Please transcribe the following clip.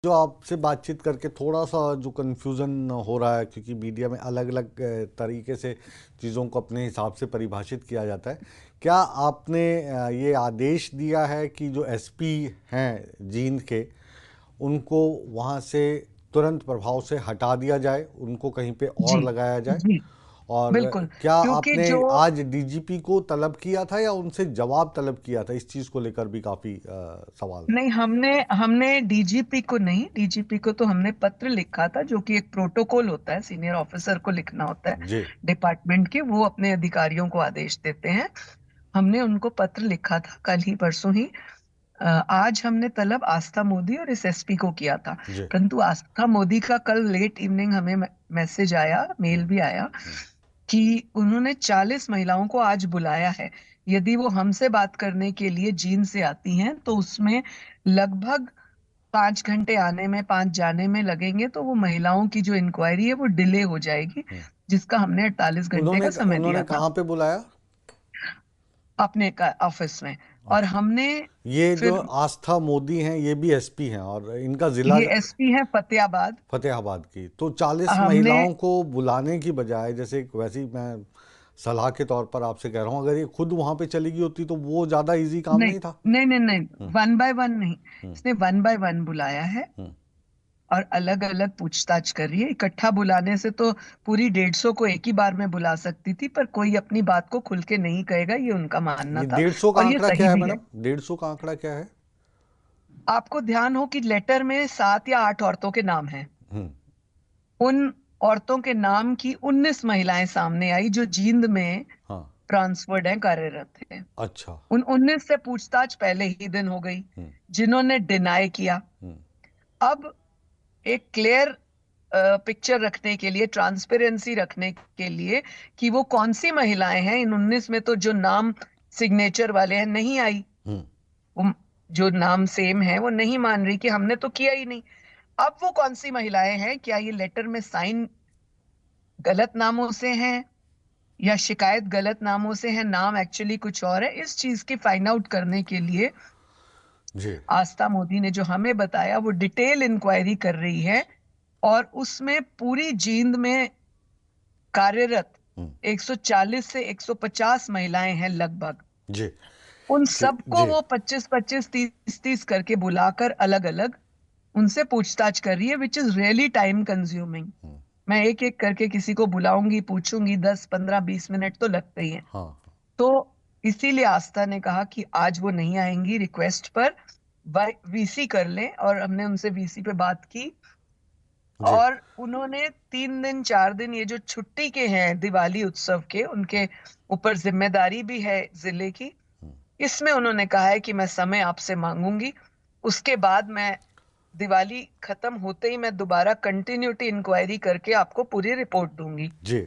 जो आपसे बातचीत करके थोड़ा सा जो कन्फ्यूज़न हो रहा है, क्योंकि मीडिया में अलग अलग तरीके से चीज़ों को अपने हिसाब से परिभाषित किया जाता है। क्या आपने ये आदेश दिया है कि जो एसपी हैं जींद के, उनको वहाँ से तुरंत प्रभाव से हटा दिया जाए, उनको कहीं पे और जी लगाया जाए? जी और बिल्कुल। क्या क्योंकि आपने जो आज डीजीपी को तलब किया था या उनसे जवाब तलब किया था? इस चीज़ को लेकर भी काफ़ी सवाल है। नहीं, हमने हमने डीजीपी को नहीं, डीजीपी को तो हमने पत्र लिखा था, जो कि एक प्रोटोकॉल होता है, सीनियर ऑफिसर को लिखना होता है जी। डिपार्टमेंट के, वो अपने अधिकारियों को आदेश देते हैं। हमने उनको पत्र लिखा था कल ही परसों ही। आज हमने तलब आस्था मोदी और इस एसपी को किया था। जी। परंतु आस्था मोदी का कल लेट इवनिंग हमें मैसेज आया, मेल हम्म। भी आया हम्म। कि उन्होंने 40 महिलाओं को आज बुलाया है। यदि वो हमसे बात करने के लिए जींद से आती हैं तो उसमें लगभग 5 घंटे आने में, 5 जाने में लगेंगे, तो वो महिलाओं की जो इंक्वायरी है वो डिले हो जाएगी, जिसका हमने 48 घंटे उन्होंने का समय उन्होंने दिया था कहाँ पे बुलाया? अपने का ऑफिस में। और अच्छा। हमने ये जो फिर, आस्था मोदी हैं, ये भी एसपी हैं और इनका जिला ये एसपी है फतेहाबाद। फतेहाबाद की। तो 40 हमने महिलाओं को बुलाने की बजाय, जैसे वैसे ही मैं सलाह के तौर पर आपसे कह रहा हूँ, अगर ये खुद वहां पे चली गई होती तो वो ज्यादा इजी काम नहीं नहीं था? नहीं नहीं नहीं, हम्म। 1 बाय 1 नहीं, हम्म। इसने 1 बाय 1 बुलाया है हम्म। और अलग अलग पूछताछ कर रही है। इकट्ठा बुलाने से तो पूरी 150 को एक ही बार में बुला सकती थी, पर कोई अपनी बात को खुल के नहीं कहेगा, ये उनका मानना ये था। 150 का और ये आंकड़ा सही क्या है भी है। मैडम? 150 का आंकड़ा क्या है? आपको ध्यान हो कि लेटर में 7 या 8 औरतों के नाम हैं। हम्म। उन औरतों के नाम की 19 महिलाएं सामने आई जो जींद में हाँ। ट्रांसफर्ड हैं, कार्यरत हैं। अच्छा। उन 19 से पूछताछ पहले ही दिन हो गई, हम्म। जिन्होंने डिनाई किया। हम्म। अब एक क्लियर पिक्चर रखने के लिए, ट्रांसपेरेंसी रखने के लिए कि वो कौन सी महिलाएं हैं, इन 19 में तो जो नाम सिग्नेचर वाले हैं नहीं आई। हम्म। वो जो नाम सेम है वो नहीं मान रही कि हमने तो किया ही नहीं। अब वो कौन सी महिलाएं हैं, क्या ये लेटर में साइन गलत नामों से हैं या शिकायत गलत नामों से है, नाम एक्चुअली कुछ और है, इस चीज की फाइंड आउट करने के लिए जी। आस्था मोदी ने जो हमें बताया वो डिटेल इंक्वायरी कर रही है। और उसमें पूरी जींद में कार्यरत हम्म। 140 से 150 महिलाएं हैं लगभग। जी। उन जी। सबको जी। वो 25-25, 30-30 करके बुलाकर अलग अलग उनसे पूछताछ कर रही है, which is really time consuming. मैं एक एक करके किसी को बुलाऊंगी, पूछूंगी, 10-15-20 मिनट तो लगते ही हैं। हाँ। तो इसीलिए आस्था ने कहा कि आज वो नहीं आएंगी, रिक्वेस्ट पर वीसी कर लें, और हमने उनसे वीसी पे बात की। जी। और उन्होंने 3 दिन 4 दिन ये जो छुट्टी के हैं दिवाली उत्सव के, उनके ऊपर जिम्मेदारी भी है जिले की, इसमें उन्होंने कहा है कि मैं समय आपसे मांगूंगी। उसके बाद मैं दिवाली खत्म होते ही मैं दोबारा कंटिन्यूटी इंक्वायरी करके आपको पूरी रिपोर्ट दूंगी। जी।